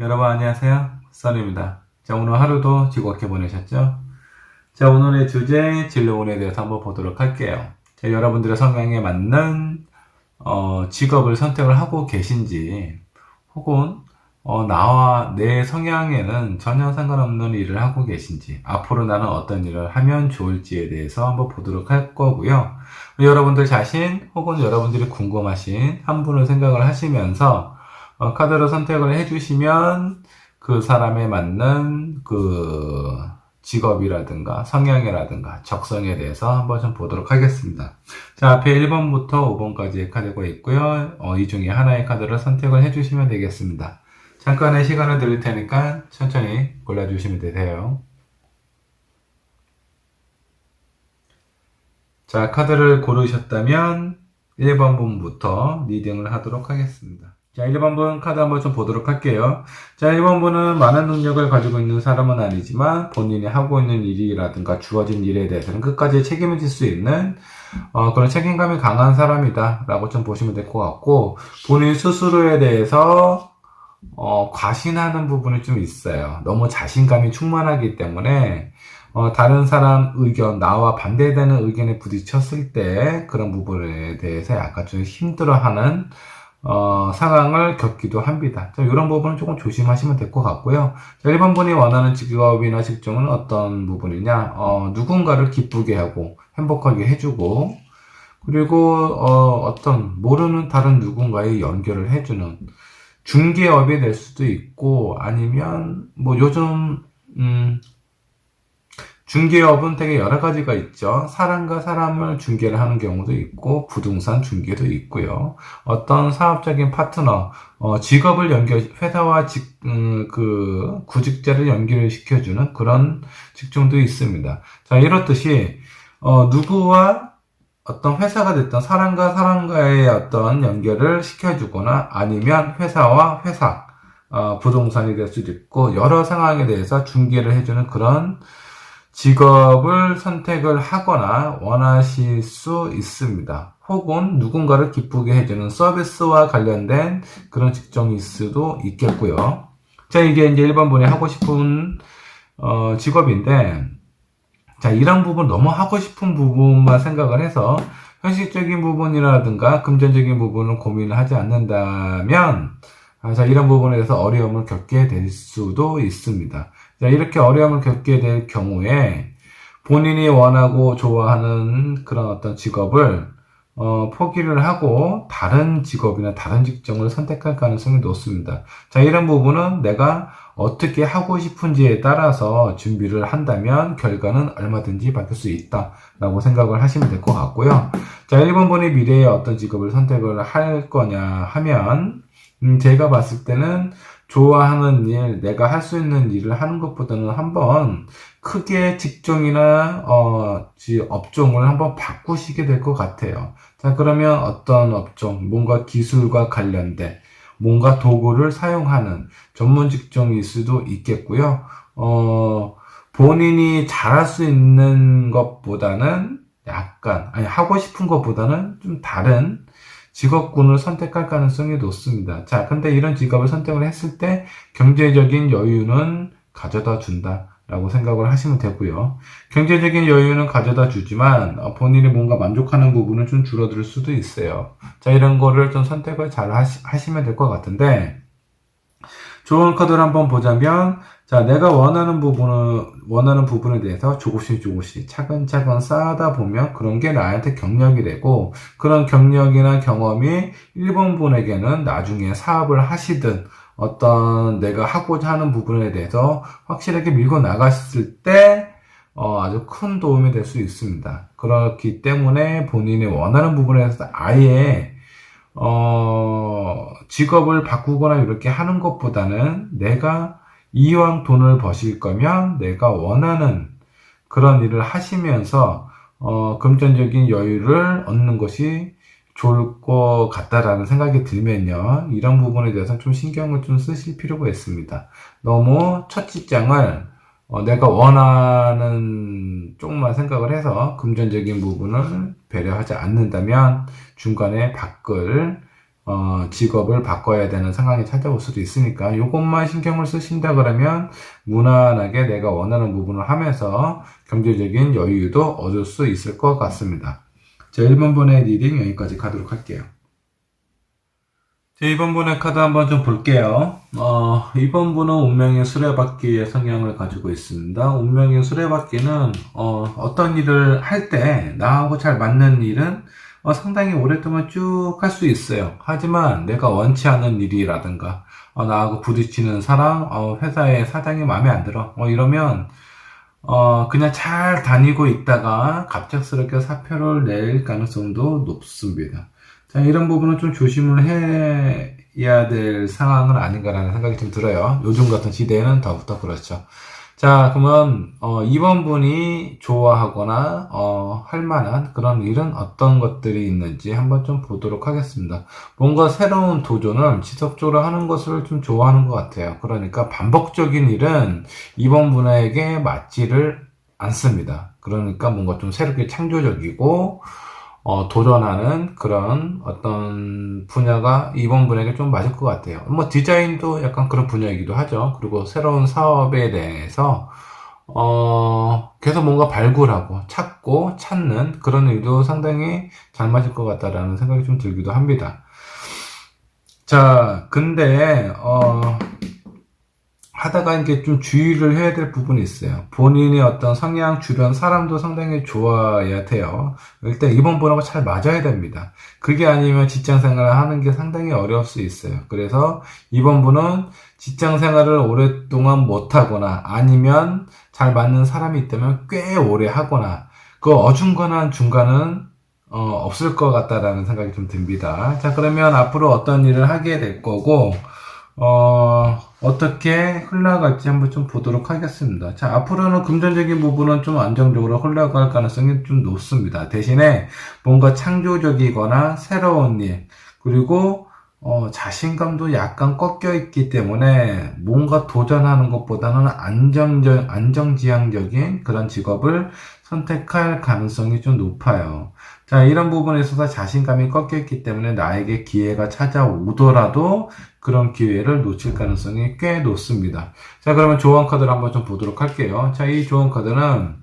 여러분 안녕하세요. 써니입니다. 자, 오늘 하루도 즐겁게 보내셨죠? 자, 오늘의 주제 진로운에 대해서 한번 보도록 할게요. 자, 여러분들의 성향에 맞는 직업을 선택을 하고 계신지, 혹은 나와 내 성향에는 전혀 상관없는 일을 하고 계신지, 앞으로 나는 어떤 일을 하면 좋을지에 대해서 한번 보도록 할 거고요. 여러분들 자신 혹은 여러분들이 궁금하신 한 분을 생각을 하시면서 카드를 선택을 해주시면 그 사람에 맞는 그 직업이라든가 성향이라든가 적성에 대해서 한번 좀 보도록 하겠습니다. 자, 앞에 1번부터 5번까지의 카드가 있고요. 이 중에 하나의 카드를 선택을 해주시면 되겠습니다. 잠깐의 시간을 드릴 테니까 천천히 골라주시면 되세요. 자, 카드를 고르셨다면 1번 분부터 리딩을 하도록 하겠습니다. 자, 1번 분 카드 한번 좀 보도록 할게요. 자, 1번 분은 많은 능력을 가지고 있는 사람은 아니지만 본인이 하고 있는 일이라든가 주어진 일에 대해서는 끝까지 책임을 질 수 있는 그런 책임감이 강한 사람이다 라고 좀 보시면 될 것 같고, 본인 스스로에 대해서 과신하는 부분이 좀 있어요. 너무 자신감이 충만하기 때문에 다른 사람 의견, 나와 반대되는 의견에 부딪혔을 때 그런 부분에 대해서 약간 좀 힘들어하는 상황을 겪기도 합니다. 자, 이런 부분은 조금 조심하시면 될 것 같고요. 자, 1번 분이 원하는 직업이나 직종은 어떤 부분이냐? 누군가를 기쁘게 하고 행복하게 해주고, 그리고 어떤 모르는 다른 누군가의 연결을 해주는 중개업이 될 수도 있고, 아니면 뭐 요즘 중개업은 되게 여러 가지가 있죠. 사람과 사람을 중개를 하는 경우도 있고, 부동산 중개도 있고요. 어떤 사업적인 파트너, 직업을 회사와 그 구직자를 연결시켜주는 그런 직종도 있습니다. 자, 이렇듯이, 누구와 어떤 회사가 됐던 사람과 사람과의 어떤 연결을 시켜주거나 아니면 회사와 회사, 부동산이 될 수도 있고, 여러 상황에 대해서 중개를 해주는 그런 직업을 선택을 하거나 원하실 수 있습니다. 혹은 누군가를 기쁘게 해주는 서비스와 관련된 그런 직종일 수도 있겠고요. 자, 이게 이제 1번 분이 하고 싶은 직업인데, 자, 이런 부분 너무 하고 싶은 부분만 생각을 해서 현실적인 부분이라든가 금전적인 부분을 고민을 하지 않는다면, 자, 이런 부분에 대해서 어려움을 겪게 될 수도 있습니다. 자, 이렇게 어려움을 겪게 될 경우에 본인이 원하고 좋아하는 그런 어떤 직업을 포기를 하고 다른 직업이나 다른 직종을 선택할 가능성이 높습니다. 자, 이런 부분은 내가 어떻게 하고 싶은지에 따라서 준비를 한다면 결과는 얼마든지 바뀔 수 있다라고 생각을 하시면 될 것 같고요. 자, 1번 분이 미래에 어떤 직업을 선택을 할 거냐 하면 제가 봤을 때는 좋아하는 일, 내가 할 수 있는 일을 하는 것보다는 한번 크게 직종이나 업종을 한번 바꾸시게 될 것 같아요. 자, 그러면 어떤 업종, 뭔가 기술과 관련된 뭔가 도구를 사용하는 전문 직종일 수도 있겠고요. 본인이 잘할 수 있는 것보다는 약간, 아니, 하고 싶은 것보다는 좀 다른 직업군을 선택할 가능성이 높습니다. 자, 근데 이런 직업을 선택을 했을 때 경제적인 여유는 가져다 준다 라고 생각을 하시면 되고요. 경제적인 여유는 가져다 주지만 본인이 뭔가 만족하는 부분은 좀 줄어들 수도 있어요. 자, 이런 거를 좀 선택을 잘 하시면 될 것 같은데, 좋은 카드를 한번 보자면, 자, 내가 원하는 부분에 대해서 조금씩 차근차근 쌓아다 보면 그런 게 나한테 경력이 되고, 그런 경력이나 경험이 1번 분에게는 나중에 사업을 하시든, 어떤 내가 하고자 하는 부분에 대해서 확실하게 밀고 나갔을 때, 아주 큰 도움이 될 수 있습니다. 그렇기 때문에 본인이 원하는 부분에서 아예 직업을 바꾸거나 이렇게 하는 것보다는 내가 이왕 돈을 버실 거면 내가 원하는 그런 일을 하시면서, 금전적인 여유를 얻는 것이 좋을 것 같다라는 생각이 들면요. 이런 부분에 대해서 좀 신경을 좀 쓰실 필요가 있습니다. 너무 첫 직장을 내가 원하는 쪽만 생각을 해서 금전적인 부분을 배려하지 않는다면 중간에 바꿀 직업을 바꿔야 되는 상황이 찾아올 수도 있으니까 이것만 신경을 쓰신다 그러면 무난하게 내가 원하는 부분을 하면서 경제적인 여유도 얻을 수 있을 것 같습니다. 자, 1번 분의 리딩 여기까지 가도록 할게요. 자, 2번 분의 카드 한번 좀 볼게요. 2번 분은 운명의 수레바퀴의 성향을 가지고 있습니다. 운명의 수레바퀴는 어떤 일을 할 때 나하고 잘 맞는 일은 상당히 오랫동안 쭉 할 수 있어요. 하지만 내가 원치 않은 일이라든가 나하고 부딪히는 사람, 회사의 사장이 마음에 안 들어. 이러면 그냥 잘 다니고 있다가 갑작스럽게 사표를 낼 가능성도 높습니다. 자, 이런 부분은 좀 조심을 해야 될 상황은 아닌가라는 생각이 좀 들어요. 요즘 같은 시대에는 더욱더 그렇죠. 자, 그러면 2번 분이 좋아하거나 할 만한 그런 일은 어떤 것들이 있는지 한번 좀 보도록 하겠습니다. 뭔가 새로운 도전을 지속적으로 하는 것을 좀 좋아하는 것 같아요. 그러니까 반복적인 일은 2번 분에게 맞지를 않습니다. 그러니까 뭔가 좀 새롭게 창조적이고 도전하는 그런 어떤 분야가 이번 분에게 좀 맞을 것 같아요. 뭐 디자인도 약간 그런 분야이기도 하죠. 그리고 새로운 사업에 대해서 계속 뭔가 발굴하고 찾고 찾는 그런 일도 상당히 잘 맞을 것 같다라는 생각이 좀 들기도 합니다. 자, 근데 하다가 이제 좀 주의를 해야 될 부분이 있어요. 본인의 어떤 성향, 주변 사람도 상당히 좋아야 돼요. 일단 이번 분하고 잘 맞아야 됩니다. 그게 아니면 직장 생활을 하는 게 상당히 어려울 수 있어요. 그래서 이번 분은 직장 생활을 오랫동안 못하거나 아니면 잘 맞는 사람이 있다면 꽤 오래 하거나 그 어중간한 중간은 없을 것 같다라는 생각이 좀 듭니다. 자, 그러면 앞으로 어떤 일을 하게 될 거고 어떻게 흘러갈지 한번 좀 보도록 하겠습니다. 자, 앞으로는 금전적인 부분은 좀 안정적으로 흘러갈 가능성이 좀 높습니다. 대신에 뭔가 창조적이거나 새로운 일, 그리고 자신감도 약간 꺾여 있기 때문에 뭔가 도전하는 것보다는 안정지향적인 그런 직업을 선택할 가능성이 좀 높아요. 자, 이런 부분에 있어서 자신감이 꺾여 있기 때문에 나에게 기회가 찾아오더라도 그런 기회를 놓칠 가능성이 꽤 높습니다. 자, 그러면 조언 카드를 한번 좀 보도록 할게요. 자, 이 조언 카드는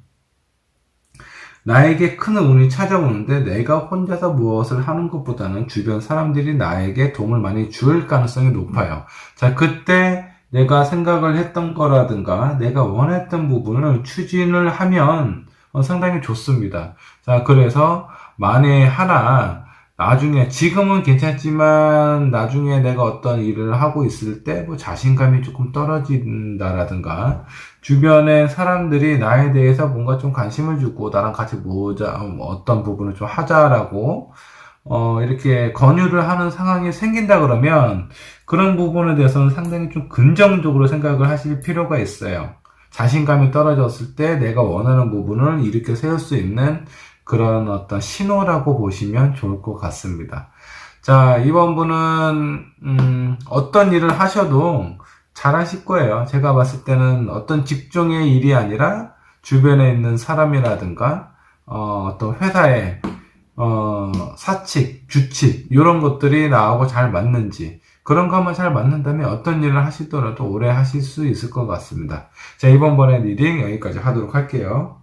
나에게 큰 운이 찾아오는데 내가 혼자서 무엇을 하는 것보다는 주변 사람들이 나에게 도움을 많이 줄 가능성이 높아요. 자, 그때 내가 생각을 했던 거라든가 내가 원했던 부분을 추진을 하면 상당히 좋습니다. 자, 그래서 만에 하나 나중에 지금은 괜찮지만 나중에 내가 어떤 일을 하고 있을 때 뭐 자신감이 조금 떨어진다라든가 주변의 사람들이 나에 대해서 뭔가 좀 관심을 주고 나랑 같이 모자 어떤 부분을 좀 하자라고 이렇게 권유를 하는 상황이 생긴다 그러면 그런 부분에 대해서는 상당히 좀 긍정적으로 생각을 하실 필요가 있어요. 자신감이 떨어졌을 때 내가 원하는 부분을 이렇게 세울 수 있는 그런 어떤 신호라고 보시면 좋을 것 같습니다. 자, 이번 분은 어떤 일을 하셔도 잘하실 거예요. 제가 봤을 때는 어떤 직종의 일이 아니라 주변에 있는 사람이라든가 어떤 회사의 사칙, 규칙 이런 것들이 나하고 잘 맞는지 그런 것만 잘 맞는다면 어떤 일을 하시더라도 오래 하실 수 있을 것 같습니다. 자, 이번 번에 리딩 여기까지 하도록 할게요.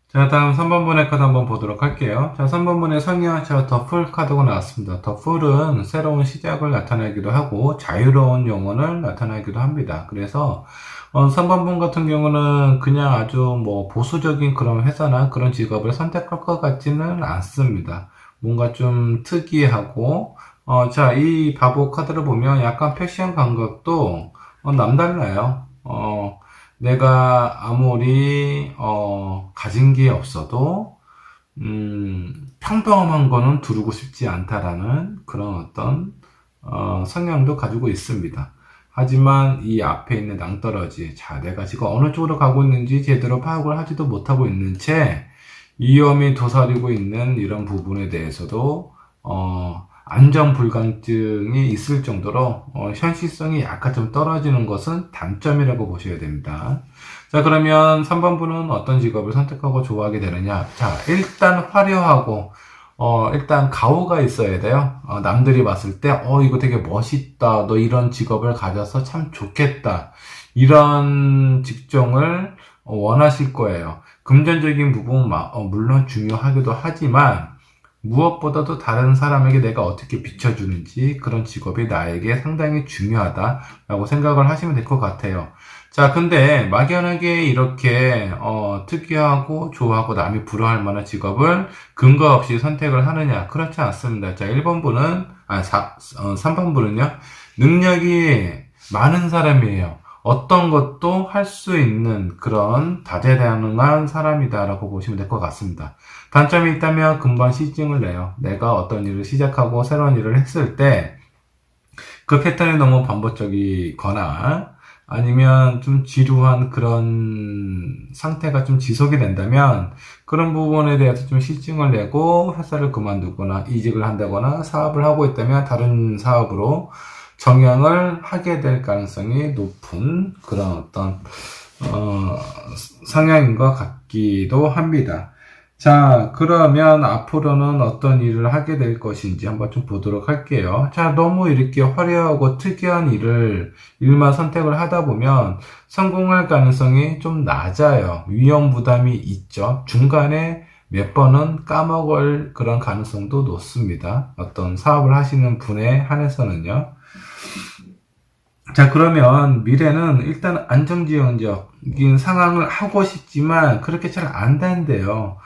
자, 다음 3번분의 카드 한번 보도록 할게요. 자, 3번분의 성의하차 더풀 카드가 나왔습니다. 더풀은 새로운 시작을 나타내기도 하고 자유로운 영혼을 나타내기도 합니다. 그래서 3번분 같은 경우는 그냥 아주 뭐 보수적인 그런 회사나 그런 직업을 선택할 것 같지는 않습니다. 뭔가 좀 특이하고 자, 이 바보 카드를 보면 약간 패션 감각도 남달라요. 내가 아무리 가진 게 없어도 평범한 거는 두르고 싶지 않다라는 그런 어떤 성향도 가지고 있습니다. 하지만 이 앞에 있는 낭떠러지, 자, 내가 지금 어느 쪽으로 가고 있는지 제대로 파악을 하지도 못하고 있는 채 위험이 도사리고 있는 이런 부분에 대해서도 안전 불감증이 있을 정도로 현실성이 약간 좀 떨어지는 것은 단점이라고 보셔야 됩니다. 자, 그러면 3번분은 어떤 직업을 선택하고 좋아하게 되느냐? 자, 일단 화려하고, 일단 가오가 있어야 돼요. 남들이 봤을 때, 이거 되게 멋있다. 너 이런 직업을 가져서 참 좋겠다. 이런 직종을 원하실 거예요. 금전적인 부분은 물론 중요하기도 하지만, 무엇보다도 다른 사람에게 내가 어떻게 비춰주는지 그런 직업이 나에게 상당히 중요하다라고 생각을 하시면 될 것 같아요. 자, 근데 막연하게 이렇게 특이하고 좋아하고 남이 부러워할 만한 직업을 근거 없이 선택을 하느냐? 그렇지 않습니다. 자, 1번분은 3번분은요. 능력이 많은 사람이에요. 어떤 것도 할 수 있는 그런 다재다능한 사람이다라고 보시면 될 것 같습니다. 단점이 있다면 금방 실증을 내요. 내가 어떤 일을 시작하고 새로운 일을 했을 때 그 패턴이 너무 반복적이거나 아니면 좀 지루한 그런 상태가 좀 지속이 된다면 그런 부분에 대해서 좀 실증을 내고 회사를 그만두거나 이직을 한다거나 사업을 하고 있다면 다른 사업으로 정향을 하게 될 가능성이 높은 그런 어떤 성향인 것 같기도 합니다. 자, 그러면 앞으로는 어떤 일을 하게 될 것인지 한번 좀 보도록 할게요. 자, 너무 이렇게 화려하고 특이한 일만 선택을 하다 보면 성공할 가능성이 좀 낮아요. 위험 부담이 있죠. 중간에 몇 번은 까먹을 그런 가능성도 높습니다. 어떤 사업을 하시는 분에 한해서는요. 자, 그러면 미래는 일단 안정지향적인 상황을 하고 싶지만 그렇게 잘 안 된대요.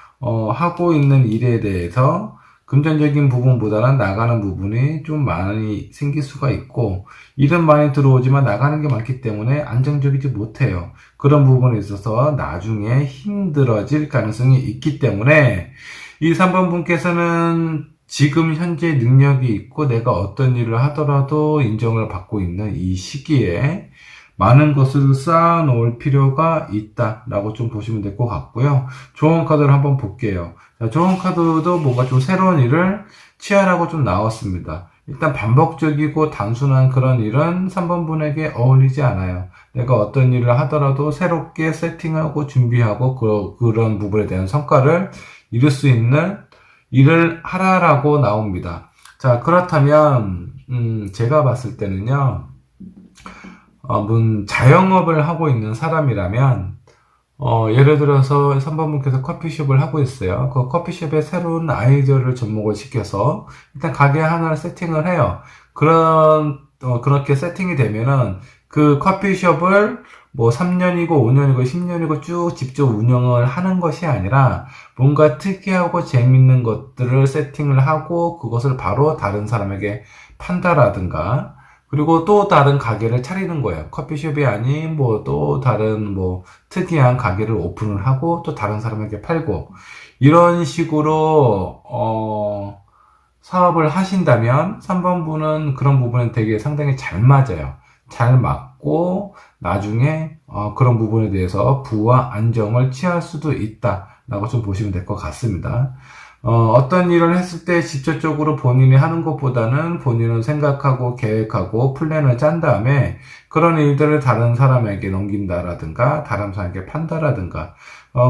하고 있는 일에 대해서 금전적인 부분보다는 나가는 부분이 좀 많이 생길 수가 있고, 일은 많이 들어오지만 나가는 게 많기 때문에 안정적이지 못해요. 그런 부분에 있어서 나중에 힘들어질 가능성이 있기 때문에 이 3번 분께서는 지금 현재 능력이 있고 내가 어떤 일을 하더라도 인정을 받고 있는 이 시기에 많은 것을 쌓아 놓을 필요가 있다라고 좀 보시면 될 것 같고요. 조언 카드를 한번 볼게요. 자, 조언 카드도 뭔가 좀 새로운 일을 취하라고 좀 나왔습니다. 일단 반복적이고 단순한 그런 일은 3번 분에게 어울리지 않아요. 내가 어떤 일을 하더라도 새롭게 세팅하고 준비하고 그런 부분에 대한 성과를 이룰 수 있는 일을 하라라고 나옵니다. 자, 그렇다면 제가 봤을 때는요. 자영업을 하고 있는 사람이라면 예를 들어서 3번분께서 커피숍을 하고 있어요. 그 커피숍에 새로운 아이디어를 접목을 시켜서 일단 가게 하나를 세팅을 해요. 그렇게 세팅이 되면은 그 커피숍을 뭐 3년이고 5년이고 10년이고 쭉 직접 운영을 하는 것이 아니라 뭔가 특이하고 재밌는 것들을 세팅을 하고 그것을 바로 다른 사람에게 판다라든가 그리고 또 다른 가게를 차리는 거예요. 커피숍이 아닌 뭐 또 다른 뭐 특이한 가게를 오픈을 하고 또 다른 사람에게 팔고 이런 식으로 사업을 하신다면 3번분은 그런 부분은 되게 상당히 잘 맞아요. 잘 맞고 나중에 그런 부분에 대해서 부와 안정을 취할 수도 있다라고 좀 보시면 될 것 같습니다. 어떤 일을 했을 때 직접적으로 본인이 하는 것보다는 본인은 생각하고 계획하고 플랜을 짠 다음에 그런 일들을 다른 사람에게 넘긴다라든가 다른 사람에게 판다라든가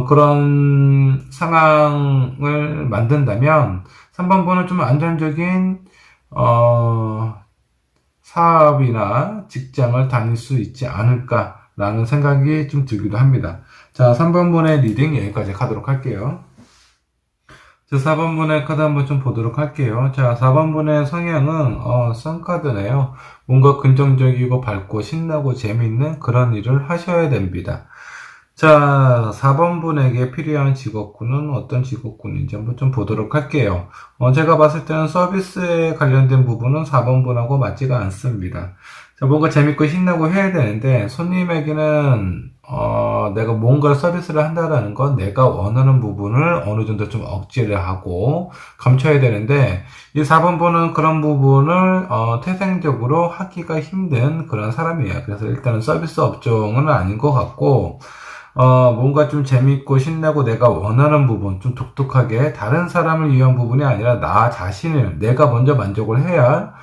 그런 상황을 만든다면 3번분은 좀 안정적인 사업이나 직장을 다닐 수 있지 않을까라는 생각이 좀 들기도 합니다. 자, 3번분의 리딩 여기까지 가도록 할게요. 자, 4번분의 카드 한번 좀 보도록 할게요. 자, 4번분의 성향은, 썬카드네요. 뭔가 긍정적이고 밝고 신나고 재밌는 그런 일을 하셔야 됩니다. 자, 4번분에게 필요한 직업군은 어떤 직업군인지 한번 좀 보도록 할게요. 제가 봤을 때는 서비스에 관련된 부분은 4번분하고 맞지가 않습니다. 자, 뭔가 재밌고 신나고 해야 되는데, 손님에게는, 내가 뭔가 서비스를 한다라는 건 내가 원하는 부분을 어느 정도 좀 억제를 하고 감춰야 되는데, 이 4번분은 그런 부분을, 태생적으로 하기가 힘든 그런 사람이에요. 그래서 일단은 서비스 업종은 아닌 것 같고, 뭔가 좀 재밌고 신나고 내가 원하는 부분, 좀 독특하게 다른 사람을 위한 부분이 아니라 나 자신을, 내가 먼저 만족을 해야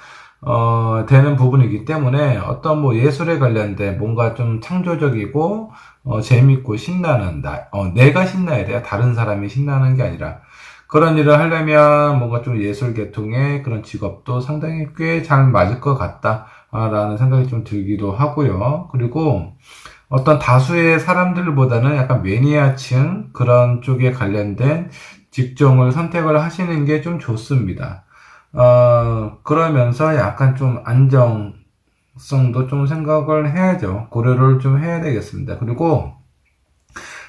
되는 부분이기 때문에 어떤 뭐 예술에 관련된 뭔가 좀 창조적이고, 재밌고 신나는, 내가 신나야 돼요. 다른 사람이 신나는 게 아니라. 그런 일을 하려면 뭔가 좀 예술 계통의 그런 직업도 상당히 꽤 잘 맞을 것 같다라는 생각이 좀 들기도 하고요. 그리고 어떤 다수의 사람들보다는 약간 매니아층 그런 쪽에 관련된 직종을 선택을 하시는 게 좀 좋습니다. 그러면서 약간 좀 안정성도 좀 생각을 해야죠. 고려를 좀 해야 되겠습니다. 그리고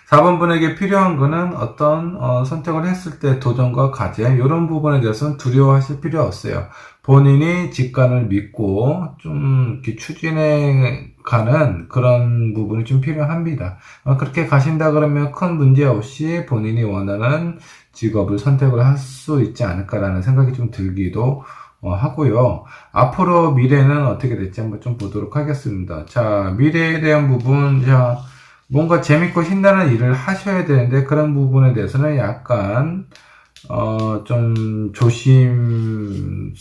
4번 분에게 필요한 거는 어떤 선택을 했을 때 도전과 과제 이런 부분에 대해서는 두려워하실 필요 없어요. 본인이 직관을 믿고 좀 이렇게 추진해 가는 그런 부분이 좀 필요합니다. 그렇게 가신다 그러면 큰 문제 없이 본인이 원하는 직업을 선택을 할 수 있지 않을까라는 생각이 좀 들기도 하고요. 앞으로 미래는 어떻게 될지 한번 좀 보도록 하겠습니다. 자, 미래에 대한 부분, 자, 뭔가 재밌고 신나는 일을 하셔야 되는데 그런 부분에 대해서는 약간 좀 조심스러운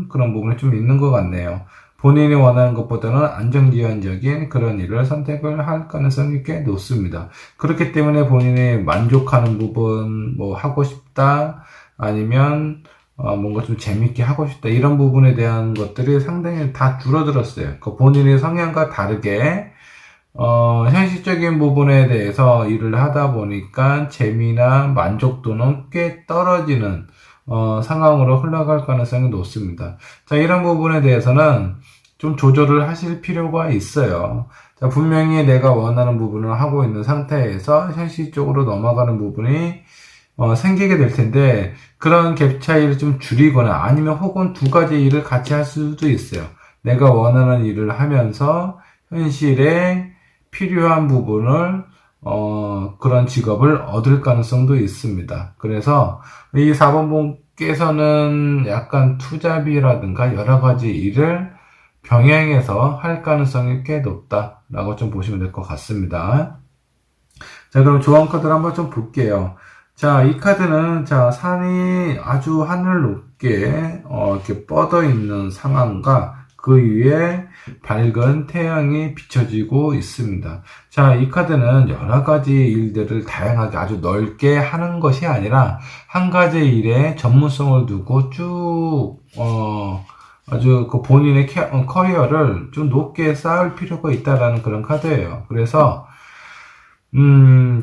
그런 부분이 좀 있는 것 같네요. 본인이 원하는 것보다는 안정지연적인 그런 일을 선택을 할 가능성이 꽤 높습니다. 그렇기 때문에 본인이 만족하는 부분, 뭐 하고 싶다, 아니면 뭔가 좀 재밌게 하고 싶다, 이런 부분에 대한 것들이 상당히 다 줄어들었어요. 그 본인의 성향과 다르게 현실적인 부분에 대해서 일을 하다 보니까 재미나 만족도는 꽤 떨어지는 상황으로 흘러갈 가능성이 높습니다. 자, 이런 부분에 대해서는 좀 조절을 하실 필요가 있어요. 자, 분명히 내가 원하는 부분을 하고 있는 상태에서 현실적으로 넘어가는 부분이 생기게 될 텐데, 그런 갭 차이를 좀 줄이거나 아니면 혹은 두 가지 일을 같이 할 수도 있어요. 내가 원하는 일을 하면서 현실에 필요한 부분을 그런 직업을 얻을 가능성도 있습니다. 그래서 이 4번 분께서는 약간 투잡이라든가 여러 가지 일을 병행해서 할 가능성이 꽤 높다라고 좀 보시면 될 것 같습니다. 자, 그럼 조언 카드를 한번 좀 볼게요. 자, 이 카드는, 자, 산이 아주 하늘 높게, 이렇게 뻗어 있는 상황과 그 위에 밝은 태양이 비춰지고 있습니다. 자, 이 카드는 여러 가지 일들을 다양하게 아주 넓게 하는 것이 아니라 한 가지 일에 전문성을 두고 쭉, 아주 그 본인의 커리어를 좀 높게 쌓을 필요가 있다라는 그런 카드예요. 그래서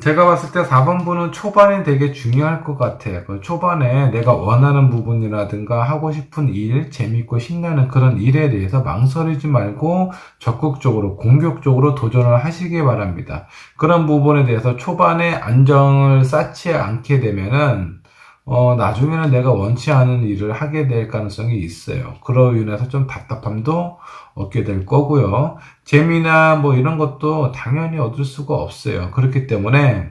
제가 봤을 때 4번분은 초반에 되게 중요할 것 같아요. 그 초반에 내가 원하는 부분이라든가 하고 싶은 일, 재밌고 신나는 그런 일에 대해서 망설이지 말고 적극적으로, 공격적으로 도전을 하시기 바랍니다. 그런 부분에 대해서 초반에 안정을 쌓지 않게 되면은, 나중에는 내가 원치 않은 일을 하게 될 가능성이 있어요. 그로 인해서 좀 답답함도 얻게 될 거고요. 재미나 뭐 이런 것도 당연히 얻을 수가 없어요. 그렇기 때문에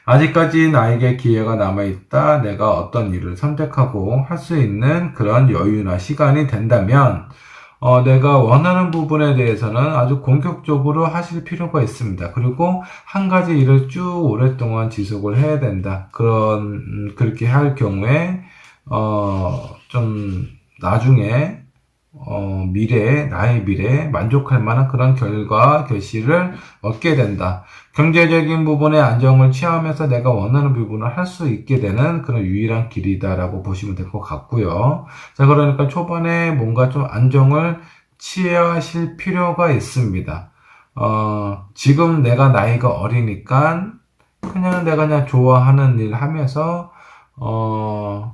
아직까지 나에게 기회가 남아있다. 내가 어떤 일을 선택하고 할 수 있는 그런 여유나 시간이 된다면 내가 원하는 부분에 대해서는 아주 공격적으로 하실 필요가 있습니다. 그리고 한 가지 일을 쭉 오랫동안 지속을 해야 된다. 그렇게 할 경우에, 좀, 나중에, 나의 미래에 만족할 만한 그런 결과, 결실을 얻게 된다. 경제적인 부분에 안정을 취하면서 내가 원하는 부분을 할 수 있게 되는 그런 유일한 길이다라고 보시면 될 것 같고요. 자, 그러니까 초반에 뭔가 좀 안정을 취하실 필요가 있습니다. 지금 내가 나이가 어리니까 그냥 좋아하는 일 하면서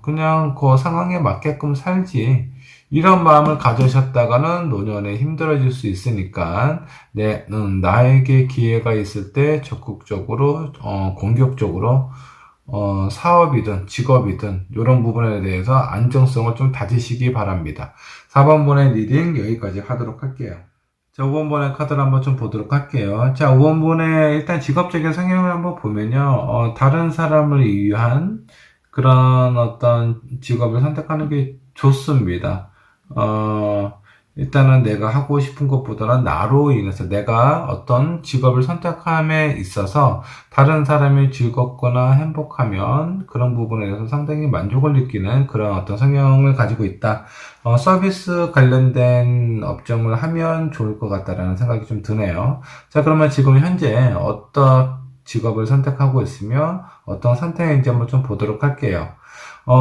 그냥 그 상황에 맞게끔 살지. 이런 마음을 가지셨다가는 노년에 힘들어질 수 있으니까, 나에게 기회가 있을 때 적극적으로, 공격적으로, 사업이든 직업이든 이런 부분에 대해서 안정성을 좀 다지시기 바랍니다. 4번번의 리딩 여기까지 하도록 할게요. 자, 5번번의 카드를 한번 좀 보도록 할게요. 자, 5번번의 일단 직업적인 성향을 한번 보면요. 다른 사람을 위한 그런 어떤 직업을 선택하는 게 좋습니다. 일단은 내가 하고 싶은 것보다는 나로 인해서 내가 어떤 직업을 선택함에 있어서 다른 사람이 즐겁거나 행복하면 그런 부분에 대해서 상당히 만족을 느끼는 그런 어떤 성향을 가지고 있다. 서비스 관련된 업종을 하면 좋을 것 같다라는 생각이 좀 드네요. 자, 그러면 지금 현재 어떤 직업을 선택하고 있으며 어떤 선택인지 한번 좀 보도록 할게요.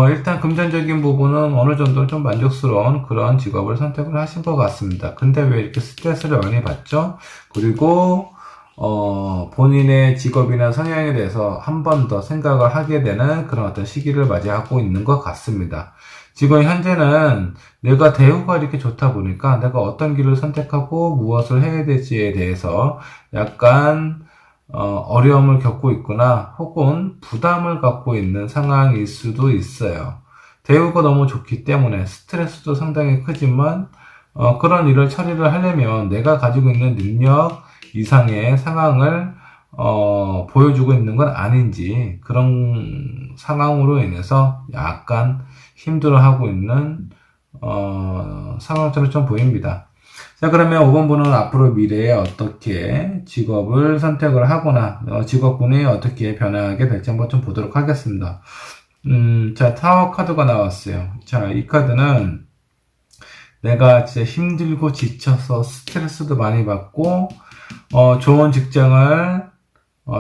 일단 금전적인 부분은 어느 정도 좀 만족스러운 그런 직업을 선택을 하신 것 같습니다. 근데 왜 이렇게 스트레스를 많이 받죠? 그리고, 본인의 직업이나 성향에 대해서 한 번 더 생각을 하게 되는 그런 어떤 시기를 맞이하고 있는 것 같습니다. 지금 현재는 내가 대우가 이렇게 좋다 보니까 내가 어떤 길을 선택하고 무엇을 해야 될지에 대해서 약간 어려움을 겪고 있거나 혹은 부담을 갖고 있는 상황일 수도 있어요. 대우가 너무 좋기 때문에 스트레스도 상당히 크지만 그런 일을 처리를 하려면 내가 가지고 있는 능력 이상의 상황을 보여주고 있는 건 아닌지 그런 상황으로 인해서 약간 힘들어하고 있는 상황처럼 좀 보입니다. 자, 그러면 5번분은 앞으로 미래에 어떻게 직업을 선택을 하거나 직업군이 어떻게 변하게 될지 한번 좀 보도록 하겠습니다. 자, 타워 카드가 나왔어요. 자, 이 카드는 내가 진짜 힘들고 지쳐서 스트레스도 많이 받고 좋은 직장을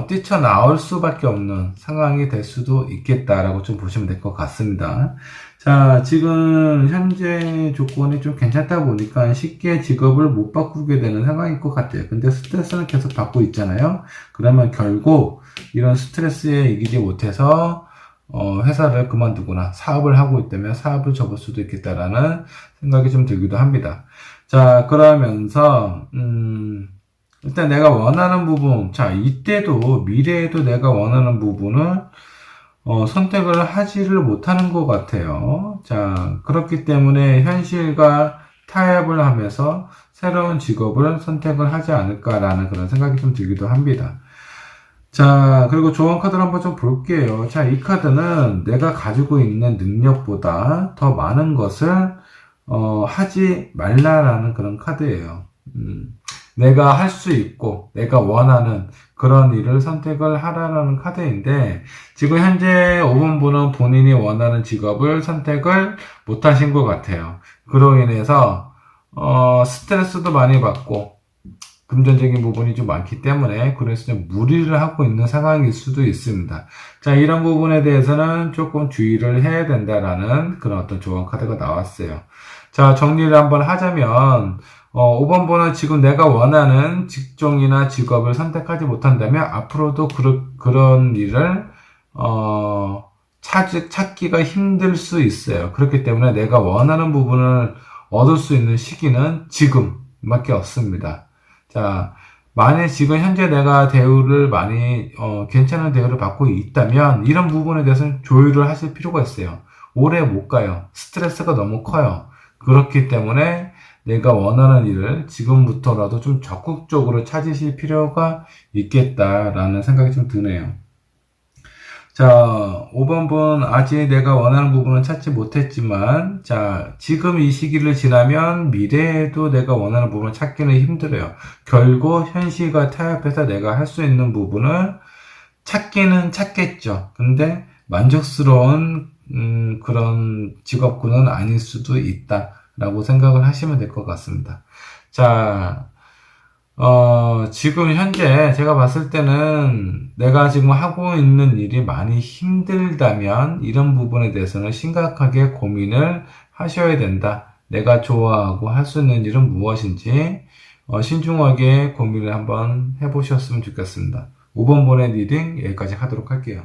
뛰쳐나올 수밖에 없는 상황이 될 수도 있겠다라고 좀 보시면 될 것 같습니다. 자, 지금 현재 조건이 좀 괜찮다 보니까 쉽게 직업을 못 바꾸게 되는 상황일 것 같아요. 근데 스트레스는 계속 받고 있잖아요. 그러면 결국 이런 스트레스에 이기지 못해서 회사를 그만두거나 사업을 하고 있다면 사업을 접을 수도 있겠다라는 생각이 좀 들기도 합니다. 자, 그러면서 일단 내가 원하는 부분, 자, 이때도, 미래에도 내가 원하는 부분을, 선택을 하지를 못하는 것 같아요. 자, 그렇기 때문에 현실과 타협을 하면서 새로운 직업을 선택을 하지 않을까라는 그런 생각이 좀 들기도 합니다. 자, 그리고 조언 카드를 한번 좀 볼게요. 자, 이 카드는 내가 가지고 있는 능력보다 더 많은 것을, 하지 말라라는 그런 카드예요. 내가 할 수 있고 내가 원하는 그런 일을 선택을 하라는 카드인데 지금 현재 5번분은 본인이 원하는 직업을 선택을 못 하신 것 같아요. 그로 인해서 스트레스도 많이 받고 금전적인 부분이 좀 많기 때문에 그래서 좀 무리를 하고 있는 상황일 수도 있습니다. 자, 이런 부분에 대해서는 조금 주의를 해야 된다라는 그런 어떤 조언 카드가 나왔어요. 자, 정리를 한번 하자면 5번번은 지금 내가 원하는 직종이나 직업을 선택하지 못한다면 앞으로도 그런 일을 찾기가 힘들 수 있어요. 그렇기 때문에 내가 원하는 부분을 얻을 수 있는 시기는 지금밖에 없습니다. 자, 만약 지금 현재 내가 대우를 많이 괜찮은 대우를 받고 있다면 이런 부분에 대해서는 조율을 하실 필요가 있어요. 오래 못 가요. 스트레스가 너무 커요. 그렇기 때문에 내가 원하는 일을 지금부터라도 좀 적극적으로 찾으실 필요가 있겠다라는 생각이 좀 드네요. 자, 5번분 아직 내가 원하는 부분은 찾지 못했지만 자, 지금 이 시기를 지나면 미래에도 내가 원하는 부분을 찾기는 힘들어요. 결국 현실과 타협해서 내가 할 수 있는 부분을 찾기는 찾겠죠. 근데 만족스러운 그런 직업군은 아닐 수도 있다라고 생각을 하시면 될 것 같습니다. 자, 지금 현재 제가 봤을 때는 내가 지금 하고 있는 일이 많이 힘들다면 이런 부분에 대해서는 심각하게 고민을 하셔야 된다. 내가 좋아하고 할 수 있는 일은 무엇인지 신중하게 고민을 한번 해보셨으면 좋겠습니다. 5번 번의 리딩 여기까지 하도록 할게요.